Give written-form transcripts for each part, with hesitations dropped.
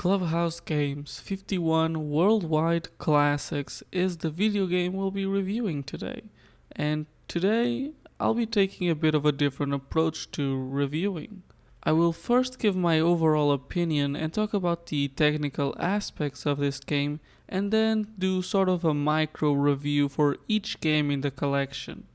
Clubhouse Games 51 Worldwide Classics is the video game we'll be reviewing today. And today, I'll be taking a bit of a different approach to reviewing. I will first give my overall opinion and talk about the technical aspects of this game, and then do sort of a micro review for each game in the collection.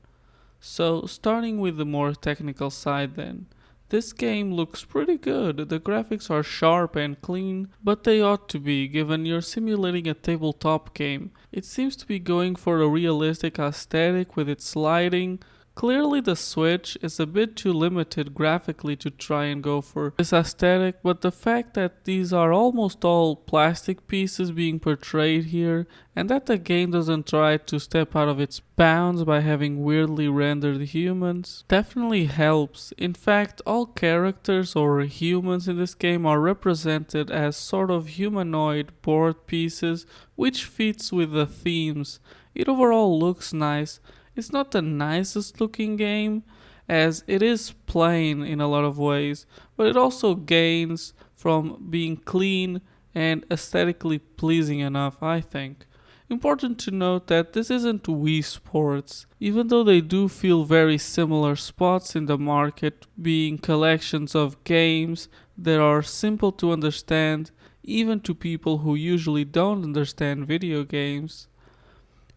So, starting with the more technical side then. This game looks pretty good. The graphics are sharp and clean, but they ought to be given you're simulating a tabletop game. It seems to be going for a realistic aesthetic with its lighting. Clearly the Switch is a bit too limited graphically to try and go for this aesthetic, but the fact that these are almost all plastic pieces being portrayed here, and that the game doesn't try to step out of its bounds by having weirdly rendered humans, definitely helps. In fact, all characters or humans in this game are represented as sort of humanoid board pieces, which fits with the themes. It overall looks nice. It's not the nicest looking game, as it is plain in a lot of ways, but it also gains from being clean and aesthetically pleasing enough, I think. Important to note that this isn't Wii Sports, even though they do feel very similar spots in the market, being collections of games that are simple to understand, even to people who usually don't understand video games.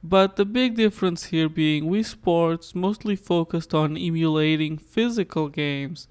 But the big difference here being Wii Sports mostly focused on emulating physical games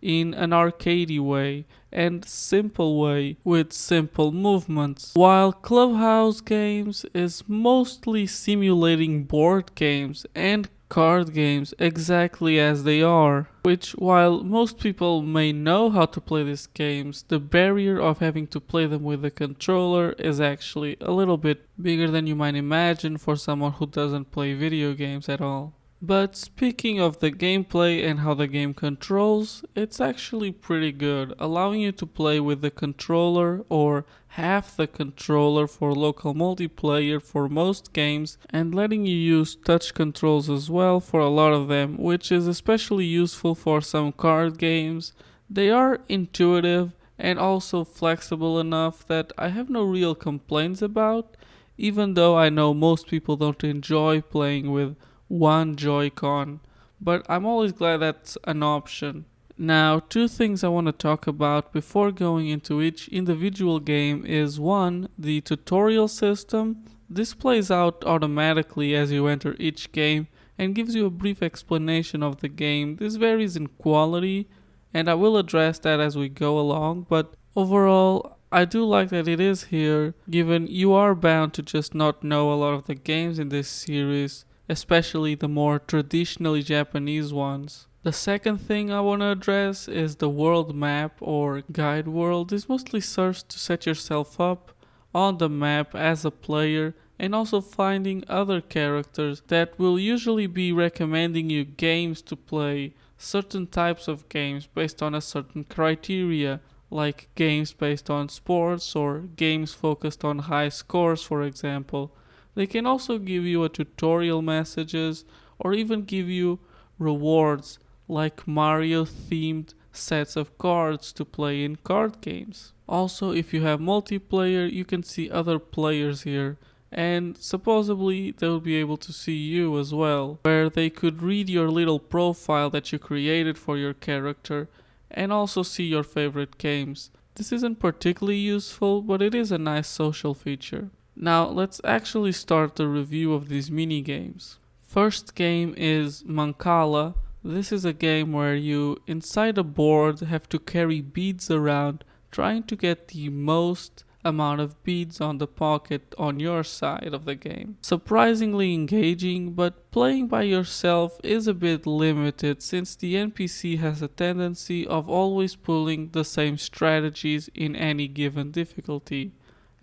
in an arcadey way and simple way with simple movements, while Clubhouse Games is mostly simulating board games and card games exactly as they are, which, while most people may know how to play these games, the barrier of having to play them with a controller is actually a little bit bigger than you might imagine for someone who doesn't play video games at all. But speaking of the gameplay and how the game controls, it's actually pretty good, allowing you to play with the controller or half the controller for local multiplayer for most games, and letting you use touch controls as well for a lot of them, which is especially useful for some card games. They are intuitive and also flexible enough that I have no real complaints about, even though I know most people don't enjoy playing with one Joy-Con, but I'm always glad that's an option. Now, two things I want to talk about before going into each individual game is one, the tutorial system. This plays out automatically as you enter each game and gives you a brief explanation of the game. This varies in quality, and I will address that as we go along, but overall, I do like that it is here, given you are bound to just not know a lot of the games in this series, especially the more traditionally Japanese ones. The second thing I want to address is the world map or guide world. This mostly serves to set yourself up on the map as a player and also finding other characters that will usually be recommending you games to play, certain types of games based on a certain criteria, like games based on sports or games focused on high scores, for example. They can also give you a tutorial messages or even give you rewards like Mario themed sets of cards to play in card games. Also, if you have multiplayer, you can see other players here, and supposedly they'll be able to see you as well, where they could read your little profile that you created for your character and also see your favorite games. This isn't particularly useful, but it is a nice social feature. Now let's actually start the review of these mini games. First game is Mancala. This is a game where you, inside a board, have to carry beads around, trying to get the most amount of beads on the pocket on your side of the game. Surprisingly engaging, but playing by yourself is a bit limited since the NPC has a tendency of always pulling the same strategies in any given difficulty.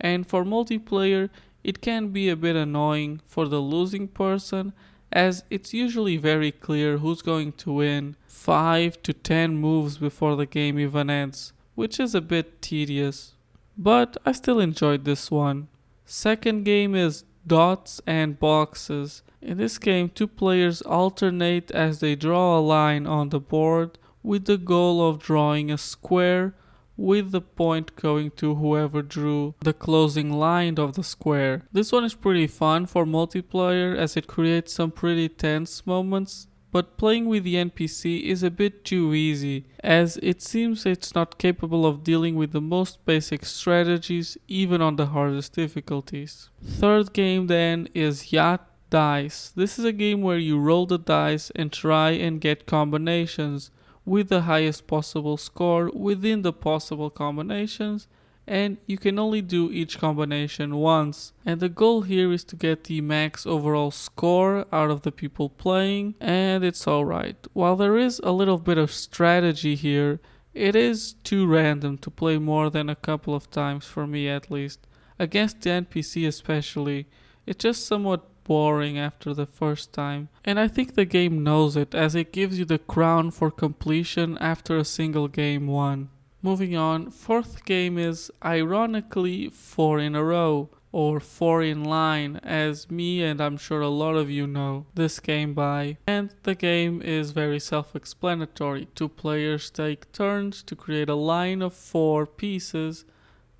And for multiplayer, it can be a bit annoying for the losing person, as it's usually very clear who's going to win 5 to 10 moves before the game even ends, which is a bit tedious. But I still enjoyed this one. Second game is Dots and Boxes. In this game, two players alternate as they draw a line on the board with the goal of drawing a square with the point going to whoever drew the closing line of the square. This one is pretty fun for multiplayer as it creates some pretty tense moments, but playing with the NPC is a bit too easy, as it seems it's not capable of dealing with the most basic strategies even on the hardest difficulties. Third game then is Yacht Dice. This is a game where you roll the dice and try and get combinations with the highest possible score within the possible combinations, and you can only do each combination once. And the goal here is to get the max overall score out of the people playing, and it's alright. While there is a little bit of strategy here, it is too random to play more than a couple of times for me at least. Against the NPC especially, it's just somewhat boring after the first time. And I think the game knows it, as it gives you the crown for completion after a single game won. Moving on, fourth game is ironically 4 in a row, or 4 in line, as me and I'm sure a lot of you know this game by. And the game is very self-explanatory. 2 players take turns to create a line of 4 pieces.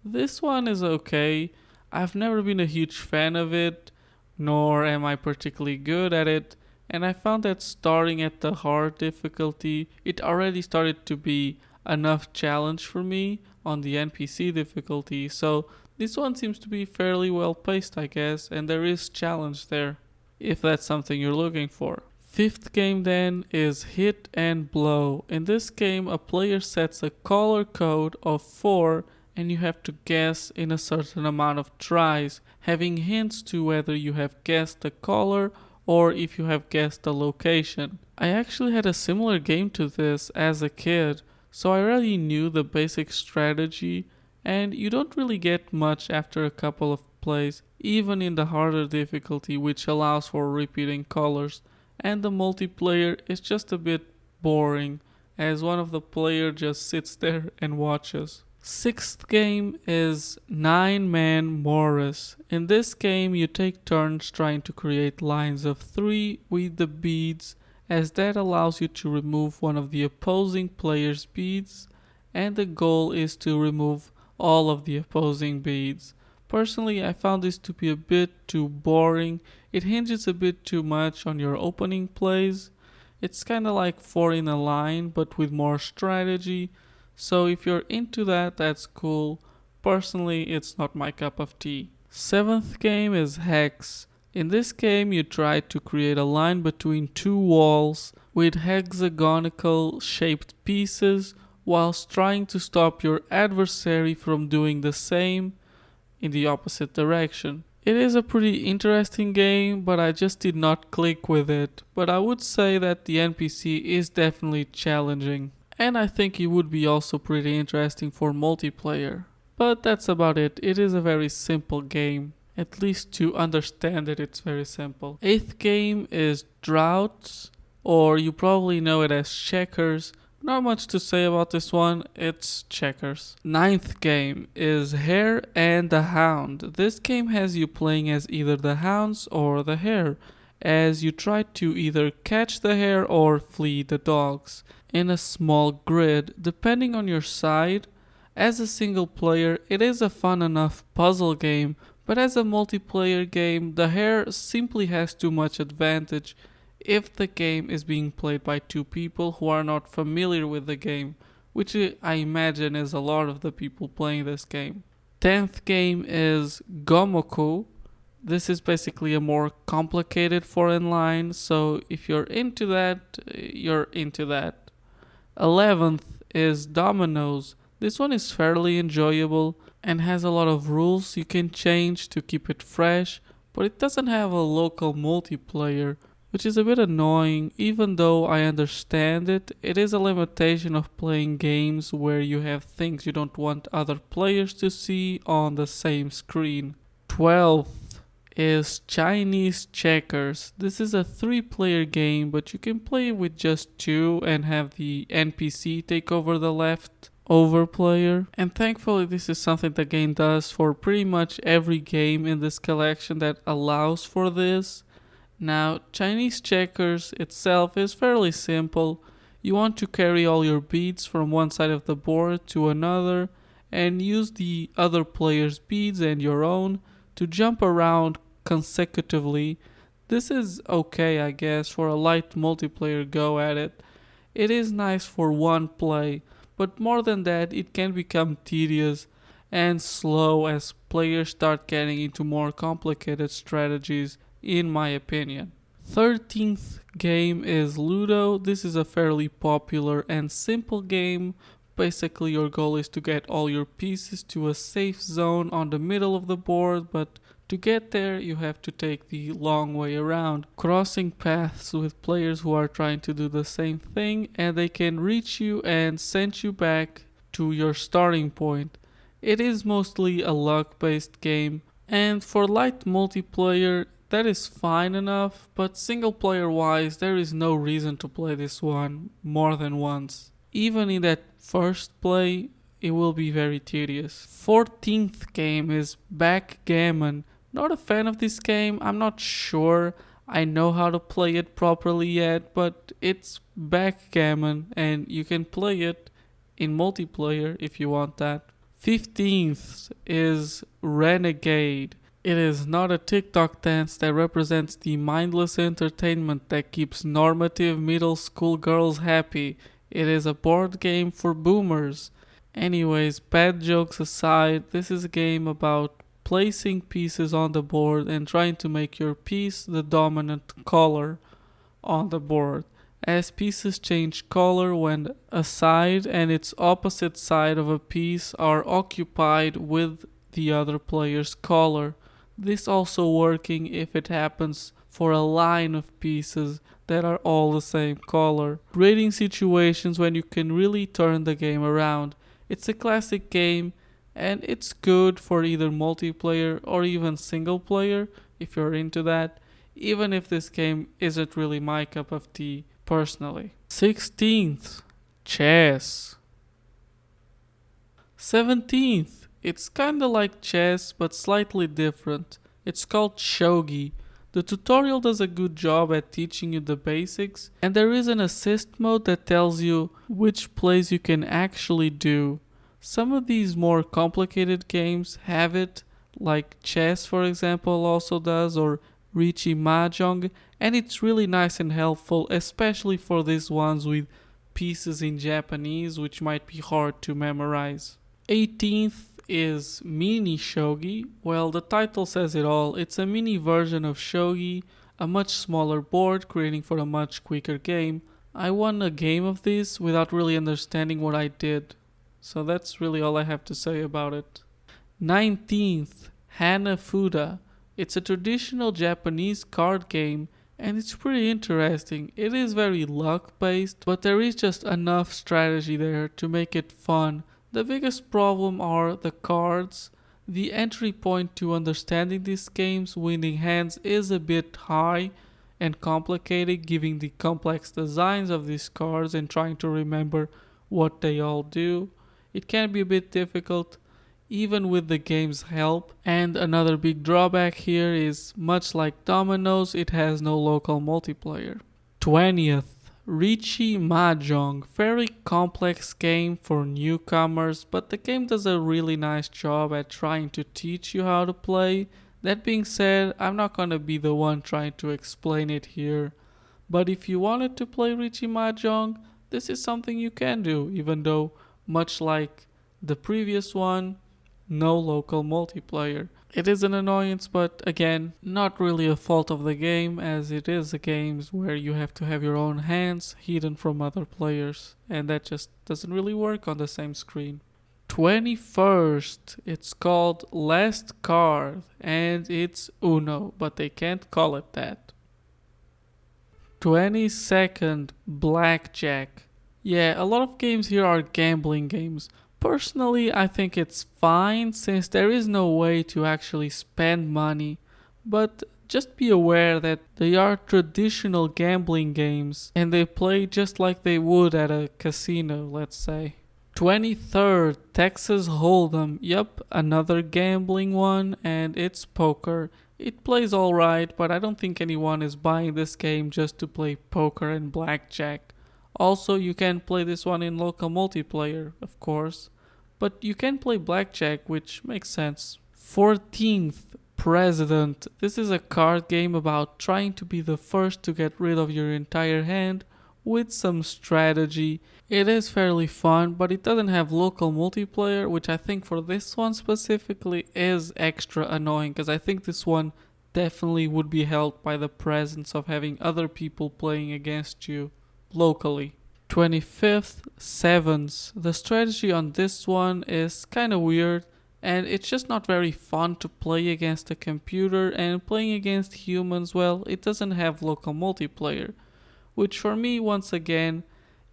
This one is okay. I've never been a huge fan of it, nor am I particularly good at it, and I found that starting at the hard difficulty, it already started to be enough challenge for me on the NPC difficulty, so this one seems to be fairly well paced, I guess, and there is challenge there, if that's something you're looking for. Fifth game then is Hit and Blow. In this game, a player sets a color code of 4 and you have to guess in a certain amount of tries, having hints to whether you have guessed the color or if you have guessed the location. I actually had a similar game to this as a kid, so I already knew the basic strategy, and you don't really get much after a couple of plays, even in the harder difficulty, which allows for repeating colors, and the multiplayer is just a bit boring, as one of the players just sits there and watches. Sixth game is 9-Man Morris. In this game you take turns trying to create lines of 3 with the beads, as that allows you to remove one of the opposing player's beads, and the goal is to remove all of the opposing beads. Personally, I found this to be a bit too boring. It hinges a bit too much on your opening plays. It's kinda like 4 in a line but with more strategy. So if you're into that, that's cool. Personally, it's not my cup of tea. Seventh game is Hex. In this game, you try to create a line between 2 walls with hexagonal shaped pieces whilst trying to stop your adversary from doing the same in the opposite direction. It is a pretty interesting game, but I just did not click with it. But I would say that the NPC is definitely challenging. And I think it would be also pretty interesting for multiplayer. But that's about it. It is a very simple game. At least to understand it, it's very simple. Eighth game is Droughts, or you probably know it as Checkers. Not much to say about this one, it's checkers. Ninth game is Hare and the Hound. This game has you playing as either the hounds or the hare, as you try to either catch the hare or flee the dogs in a small grid, depending on your side. As a single player, it is a fun enough puzzle game, but as a multiplayer game, the hare simply has too much advantage if the game is being played by 2 people who are not familiar with the game, which I imagine is a lot of the people playing this game. 10th game is Gomoku. This is basically a more complicated 4 in line, so if you're into that, you're into that. 11th is Dominoes. This one is fairly enjoyable and has a lot of rules you can change to keep it fresh, but it doesn't have a local multiplayer, which is a bit annoying. Even though I understand it, it is a limitation of playing games where you have things you don't want other players to see on the same screen. 12th is Chinese Checkers. This is a 3-player game, but you can play with just 2 and have the NPC take over the left-over player. And thankfully this is something the game does for pretty much every game in this collection that allows for this. Now, Chinese Checkers itself is fairly simple. You want to carry all your beads from one side of the board to another and use the other player's beads and your own to jump around consecutively. This is okay, I guess, for a light multiplayer go at it. It is nice for one play, but more than that, it can become tedious and slow as players start getting into more complicated strategies, in my opinion. 13th game is Ludo. This is a fairly popular and simple game. Basically, your goal is to get all your pieces to a safe zone on the middle of the board, but to get there, you have to take the long way around, crossing paths with players who are trying to do the same thing, and they can reach you and send you back to your starting point. It is mostly a luck-based game, and for light multiplayer, that is fine enough, but single player wise, there is no reason to play this one more than once. Even in that first play, it will be very tedious. 14th game is Backgammon. Not a fan of this game, I'm not sure I know how to play it properly yet, but it's Backgammon and you can play it in multiplayer if you want that. 15th is Renegade. It is not a TikTok dance that represents the mindless entertainment that keeps normative middle school girls happy. It is a board game for boomers. Anyways, bad jokes aside, this is a game about placing pieces on the board and trying to make your piece the dominant color on the board. As pieces change color when a side and its opposite side of a piece are occupied with the other player's color. This also working if it happens for a line of pieces that are all the same color, creating situations when you can really turn the game around. It's a classic game and it's good for either multiplayer or even single player if you're into that, even if this game isn't really my cup of tea personally. 16th, chess. 17th, it's kinda like chess but slightly different. It's called shogi. The tutorial does a good job at teaching you the basics, and there is an assist mode that tells you which plays you can actually do. Some of these more complicated games have it, like chess for example also does, or Richi Mahjong, and it's really nice and helpful, especially for these ones with pieces in Japanese, which might be hard to memorize. 18th is Mini Shogi. Well, the title says it all. It's a mini version of Shogi, a much smaller board, creating for a much quicker game. I won a game of this without really understanding what I did. So that's really all I have to say about it. 19th, Hanafuda. It's a traditional Japanese card game and it's pretty interesting. It is very luck based, but there is just enough strategy there to make it fun. The biggest problem are the cards. The entry point to understanding these games, winning hands, is a bit high and complicated, given the complex designs of these cards and trying to remember what they all do. It can be a bit difficult, even with the game's help. And another big drawback here is, much like Dominoes, it has no local multiplayer. 20th, Richi Mahjong. Very complex game for newcomers, but the game does a really nice job at trying to teach you how to play. That being said, I'm not gonna be the one trying to explain it here. But if you wanted to play Richi Mahjong, this is something you can do, even though, much like the previous one, no local multiplayer. It is an annoyance, but again, not really a fault of the game, as it is a game where you have to have your own hands hidden from other players, and that just doesn't really work on the same screen. 21st, it's called Last Card, and it's Uno, but they can't call it that. 22nd, Blackjack. Yeah, a lot of games here are gambling games. Personally, I think it's fine since there is no way to actually spend money, but just be aware that they are traditional gambling games and they play just like they would at a casino, let's say. 23rd, Texas Hold'em. Yup, another gambling one, and it's poker. It plays alright, but I don't think anyone is buying this game just to play poker and blackjack. Also, you can play this one in local multiplayer, of course, but you can play blackjack, which makes sense. 14th President. This is a card game about trying to be the first to get rid of your entire hand with some strategy. It is fairly fun, but it doesn't have local multiplayer, which I think for this one specifically is extra annoying, because I think this one definitely would be helped by the presence of having other people playing against you locally. 25th, Sevens. The strategy on this one is kind of weird, and it's just not very fun to play against a computer, and playing against humans, well, it doesn't have local multiplayer, which for me, once again,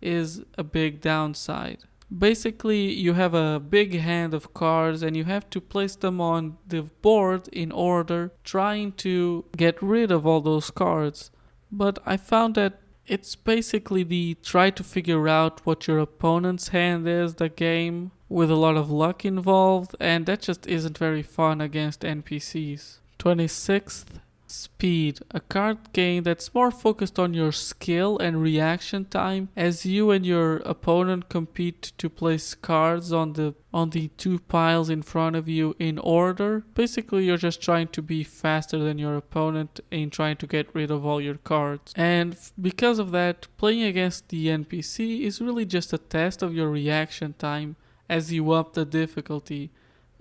is a big downside. Basically, you have a big hand of cards and you have to place them on the board in order, trying to get rid of all those cards. But I found that it's basically the try to figure out what your opponent's hand is, the game, with a lot of luck involved, and that just isn't very fun against NPCs. 26th, Speed, a card game that's more focused on your skill and reaction time as you and your opponent compete to place cards on the two piles in front of you in order. Basically, you're just trying to be faster than your opponent in trying to get rid of all your cards. And because of that, playing against the NPC is really just a test of your reaction time as you up the difficulty.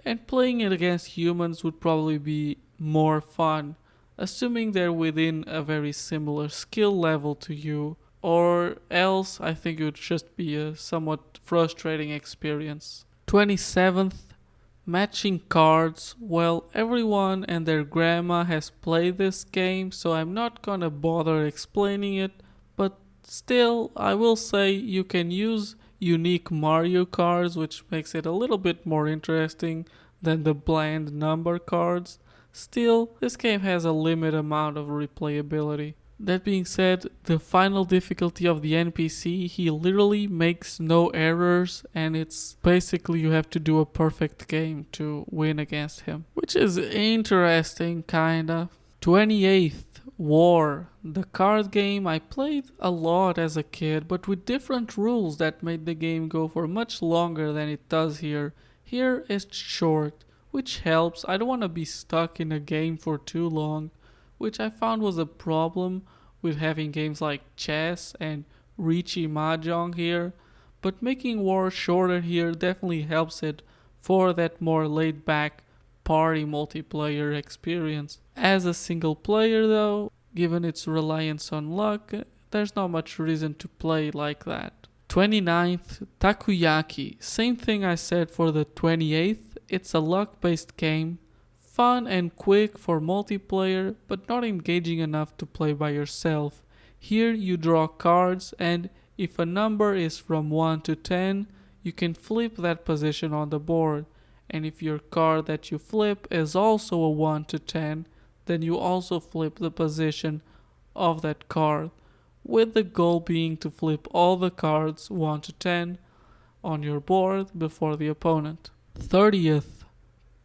And playing it against humans would probably be more fun, assuming they're within a very similar skill level to you, or else I think it would just be a somewhat frustrating experience. 27th, Matching Cards. Well, everyone and their grandma has played this game, so I'm not gonna bother explaining it, but still, I will say you can use unique Mario cards, which makes it a little bit more interesting than the bland number cards. Still, this game has a limited amount of replayability. That being said, the final difficulty of the NPC, he literally makes no errors, and it's basically you have to do a perfect game to win against him, which is interesting, kinda. 28th, War, the card game I played a lot as a kid, but with different rules that made the game go for much longer than it does here. Here it's short, which helps. I don't want to be stuck in a game for too long, which I found was a problem with having games like chess and Richi Mahjong here, but making War shorter here definitely helps it for that more laid back party multiplayer experience. As a single player though, given its reliance on luck, there's not much reason to play like that. 29th, Takoyaki. Same thing I said for the 28th. It's a luck-based game, fun and quick for multiplayer, but not engaging enough to play by yourself. Here you draw cards, and if a number is from 1 to 10, you can flip that position on the board. And if your card that you flip is also a 1 to 10, then you also flip the position of that card, with the goal being to flip all the cards 1 to 10 on your board before the opponent. 30th,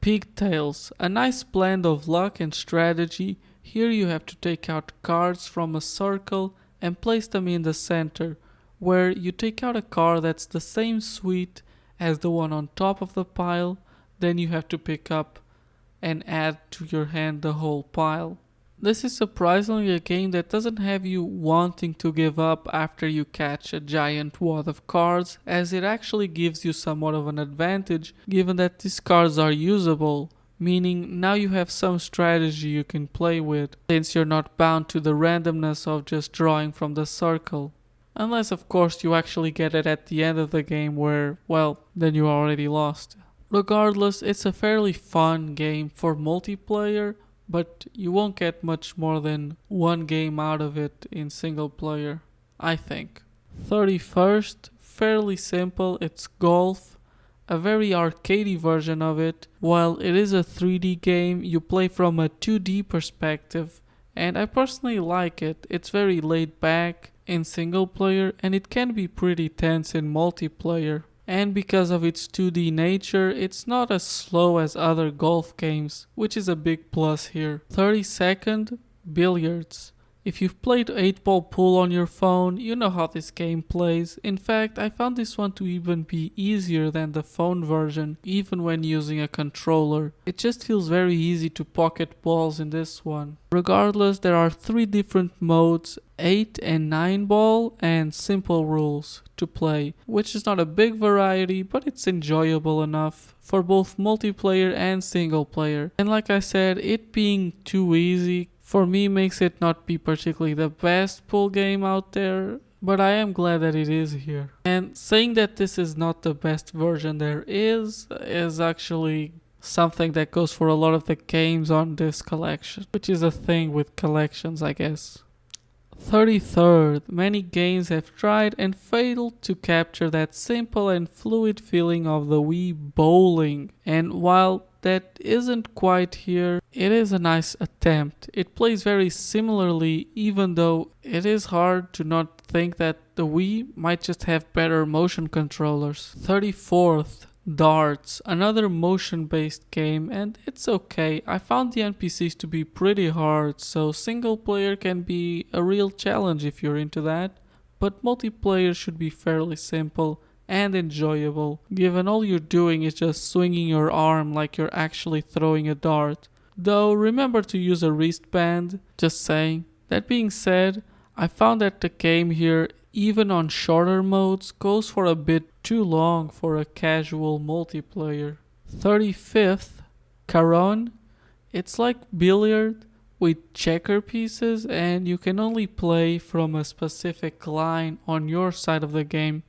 Pigtails, a nice blend of luck and strategy. Here you have to take out cards from a circle and place them in the center, where you take out a card that's the same suite as the one on top of the pile, then you have to pick up and add to your hand the whole pile. This is surprisingly a game that doesn't have you wanting to give up after you catch a giant wad of cards, as it actually gives you somewhat of an advantage given that these cards are usable, meaning now you have some strategy you can play with, since you're not bound to the randomness of just drawing from the circle. Unless of course you actually get it at the end of the game where, well, then you already lost. Regardless, it's a fairly fun game for multiplayer, but you won't get much more than one game out of it in single player, I think. 31st, fairly simple, it's golf, a very arcadey version of it. While it is a 3D game, you play from a 2D perspective, and I personally like it. It's very laid back in single player, and it can be pretty tense in multiplayer. And because of its 2D nature, it's not as slow as other golf games, which is a big plus here. 32nd, Billiards. If you've played 8-ball pool on your phone, you know how this game plays. In fact, I found this one to even be easier than the phone version, even when using a controller. It just feels very easy to pocket balls in this one. Regardless, there are 3 different modes, 8 and 9 ball and simple rules to play, which is not a big variety, but it's enjoyable enough for both multiplayer and single player. And like I said, it being too easy for me makes it not be particularly the best pool game out there, but I am glad that it is here. And saying that this is not the best version there is actually something that goes for a lot of the games on this collection, which is a thing with collections, I guess. 33rd, many games have tried and failed to capture that simple and fluid feeling of the Wii bowling, and while that isn't quite here, it is a nice attempt. It plays very similarly, even though it is hard to not think that the Wii might just have better motion controllers. 34th, Darts, another motion-based game, and it's okay. I found the NPCs to be pretty hard, so single player can be a real challenge if you're into that, but multiplayer should be fairly simple and enjoyable, given all you're doing is just swinging your arm like you're actually throwing a dart. Though remember to use a wristband, just saying. That being said, I found that the game here, even on shorter modes, goes for a bit too long for a casual multiplayer. 35th, Caron. It's like billiard with checker pieces, and you can only play from a specific line on your side of the game.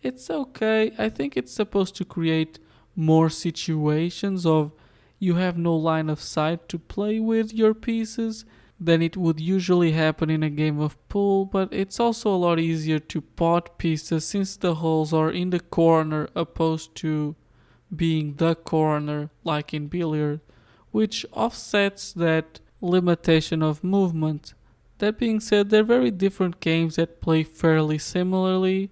It's okay. I think it's supposed to create more situations of you have no line of sight to play with your pieces than it would usually happen in a game of pool, but it's also a lot easier to pot pieces since the holes are in the corner opposed to being the corner like in billiard, which offsets that limitation of movement. That being said, they're very different games that play fairly similarly,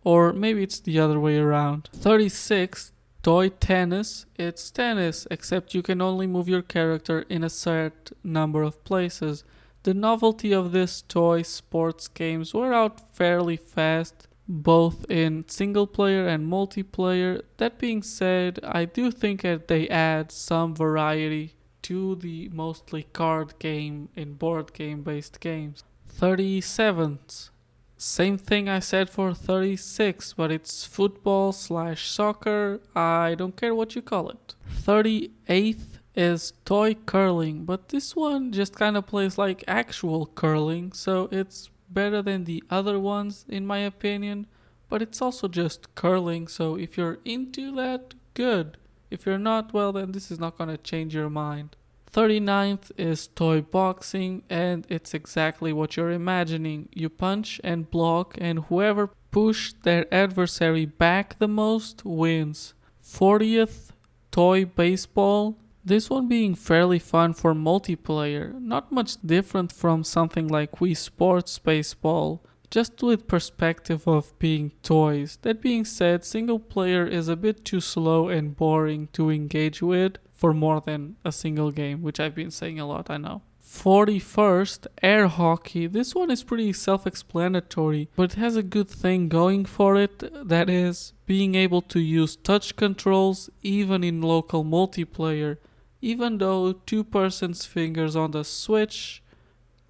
or maybe it's the other way around. 36th, Toy Tennis. It's tennis, except you can only move your character in a set number of places. The novelty of this toy sports games were out fairly fast, both in single player and multiplayer. That being said, I do think that they add some variety to the mostly card game and board game based games. 37th. Same thing I said for 36, but it's football/soccer. I don't care what you call it. 38th is toy curling, but this one just kind of plays like actual curling, so it's better than the other ones in my opinion, but it's also just curling, so if you're into that, good. If you're not, well then this is not gonna change your mind. 39th is toy boxing, and it's exactly what you're imagining. You punch and block, and whoever pushed their adversary back the most wins. 40th, toy baseball. This one being fairly fun for multiplayer, not much different from something like Wii Sports Baseball, just with perspective of being toys. That being said, single player is a bit too slow and boring to engage with for more than a single game, which I've been saying a lot, I know. 41st, air hockey. This one is pretty self-explanatory, but it has a good thing going for it, that is being able to use touch controls even in local multiplayer, even though two-person's fingers on the switch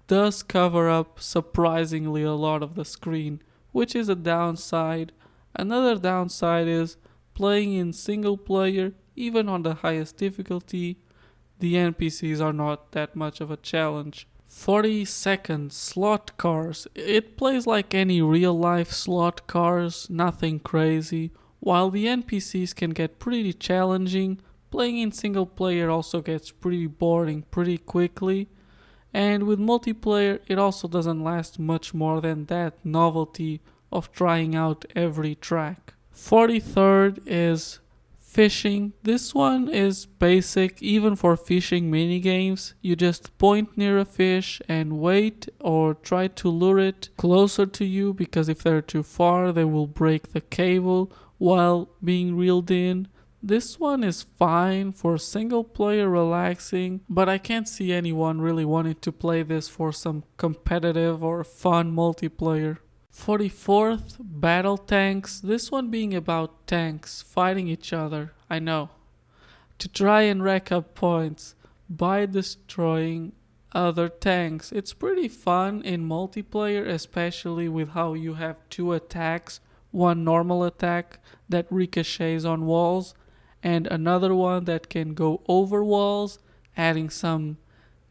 does cover up surprisingly a lot of the screen, which is a downside. Another downside is playing in single player, even on the highest difficulty, the NPCs are not that much of a challenge. 42nd, slot cars. It plays like any real life slot cars, nothing crazy. While the NPCs can get pretty challenging, playing in single player also gets pretty boring pretty quickly. And with multiplayer, it also doesn't last much more than that novelty of trying out every track. 43rd is fishing. This one is basic even for fishing minigames. You just point near a fish and wait or try to lure it closer to you, because if they're too far they will break the cable while being reeled in. This one is fine for single player relaxing, but I can't see anyone really wanting to play this for some competitive or fun multiplayer. 44th, Battle Tanks, this one being about tanks fighting each other, I know, to try and rack up points by destroying other tanks. It's pretty fun in multiplayer, especially with how you have two attacks, one normal attack that ricochets on walls and another one that can go over walls, adding some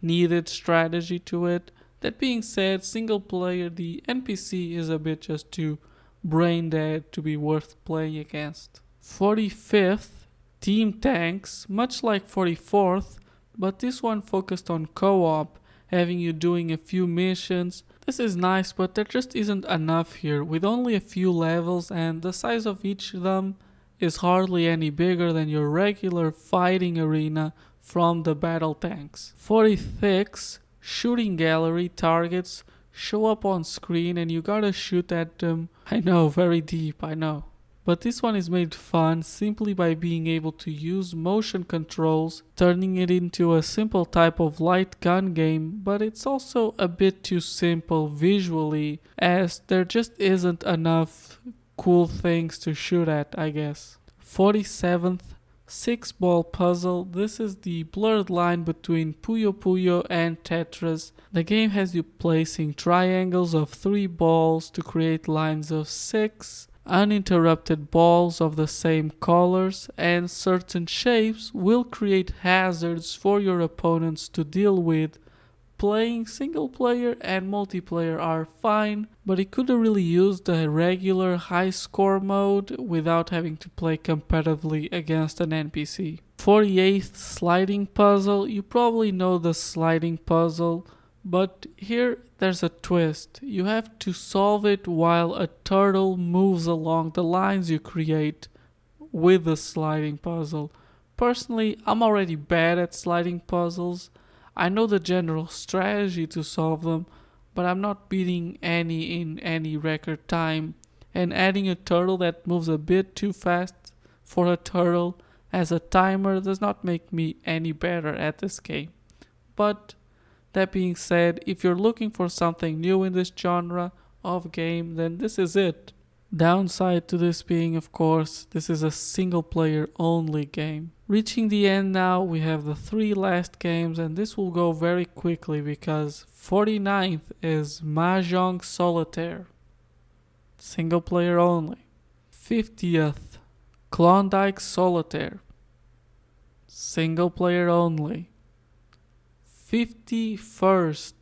needed strategy to it. That being said, single player, the NPC is a bit just too brain dead to be worth playing against. 45th, Team Tanks, much like 44th, but this one focused on co-op, having you doing a few missions. This is nice, but there just isn't enough here, with only a few levels and the size of each of them is hardly any bigger than your regular fighting arena from the battle tanks. 46, shooting gallery targets show up on screen and you gotta shoot at them. I know, very deep, I know. But this one is made fun simply by being able to use motion controls, turning it into a simple type of light gun game, but it's also a bit too simple visually, as there just isn't enough cool things to shoot at, I guess. 47th, 6-ball puzzle. This is the blurred line between Puyo Puyo and Tetris. The game has you placing triangles of 3 balls to create lines of 6 uninterrupted balls of the same colors, and certain shapes will create hazards for your opponents to deal with. Playing single player and multiplayer are fine, but it could have really used a regular high score mode without having to play competitively against an NPC. 48th, sliding puzzle. You probably know the sliding puzzle, but here there's a twist. You have to solve it while a turtle moves along the lines you create with the sliding puzzle. Personally, I'm already bad at sliding puzzles. I know the general strategy to solve them, but I'm not beating any in any record time. And adding a turtle that moves a bit too fast for a turtle as a timer does not make me any better at this game. But that being said, if you're looking for something new in this genre of game, then this is it. Downside to this being, of course, this is a single player only game. Reaching the end now, we have the 3 last games, and this will go very quickly because 49th is Mahjong Solitaire. Single player only. 50th, Klondike Solitaire. Single player only. 51st,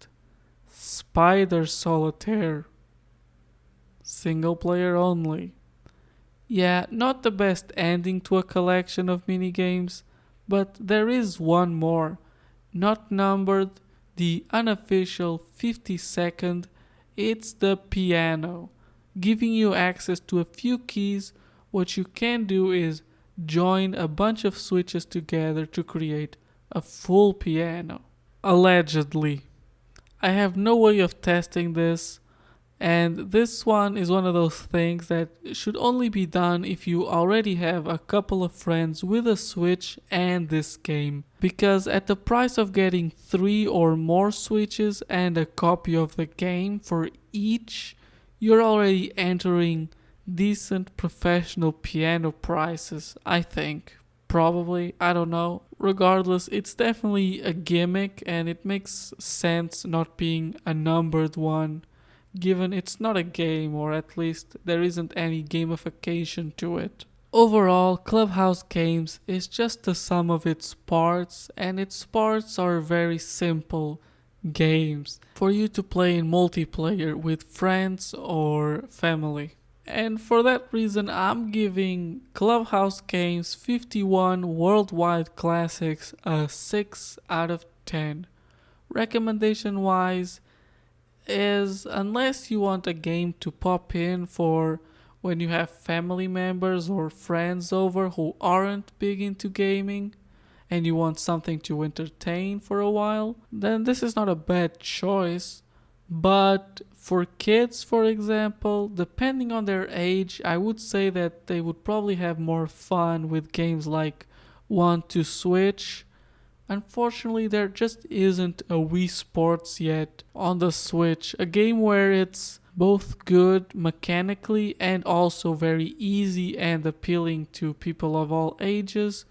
Spider Solitaire. Single player only. Yeah, not the best ending to a collection of minigames, but there is one more. Not numbered, the unofficial 52nd, it's the piano. Giving you access to a few keys, what you can do is join a bunch of switches together to create a full piano. Allegedly. I have no way of testing this, and this one is one of those things that should only be done if you already have a couple of friends with a Switch and this game. Because at the price of getting 3 or more Switches and a copy of the game for each, you're already entering decent professional piano prices, I think. Probably, I don't know. Regardless, it's definitely a gimmick and it makes sense not being a numbered one, given it's not a game, or at least there isn't any gamification to it. Overall, Clubhouse Games is just the sum of its parts, and its parts are very simple games for you to play in multiplayer with friends or family. And for that reason, I'm giving Clubhouse Games 51 Worldwide Classics a 6 out of 10. Recommendation wise is, unless you want a game to pop in for when you have family members or friends over who aren't big into gaming and you want something to entertain for a while, then this is not a bad choice. But for kids, for example, depending on their age, I would say that they would probably have more fun with games like One to Switch. Unfortunately, there just isn't a Wii Sports yet on the Switch, a game where it's both good mechanically and also very easy and appealing to people of all ages.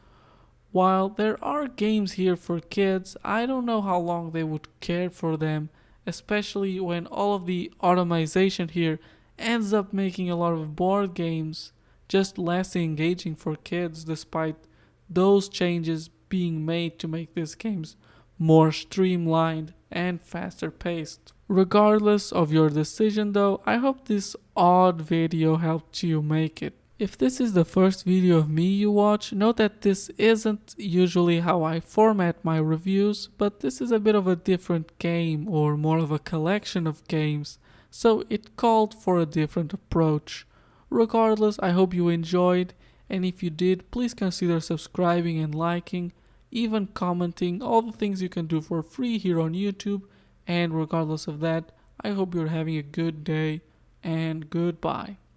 While there are games here for kids, I don't know how long they would care for them, especially when all of the automation here ends up making a lot of board games just less engaging for kids, despite those changes being made to make these games more streamlined and faster paced. Regardless of your decision though, I hope this odd video helped you make it. If this is the first video of me you watch, note that this isn't usually how I format my reviews, but this is a bit of a different game or more of a collection of games, so it called for a different approach. Regardless, I hope you enjoyed, and if you did, please consider subscribing and liking, even commenting, all the things you can do for free here on YouTube, and regardless of that, I hope you're having a good day, and goodbye.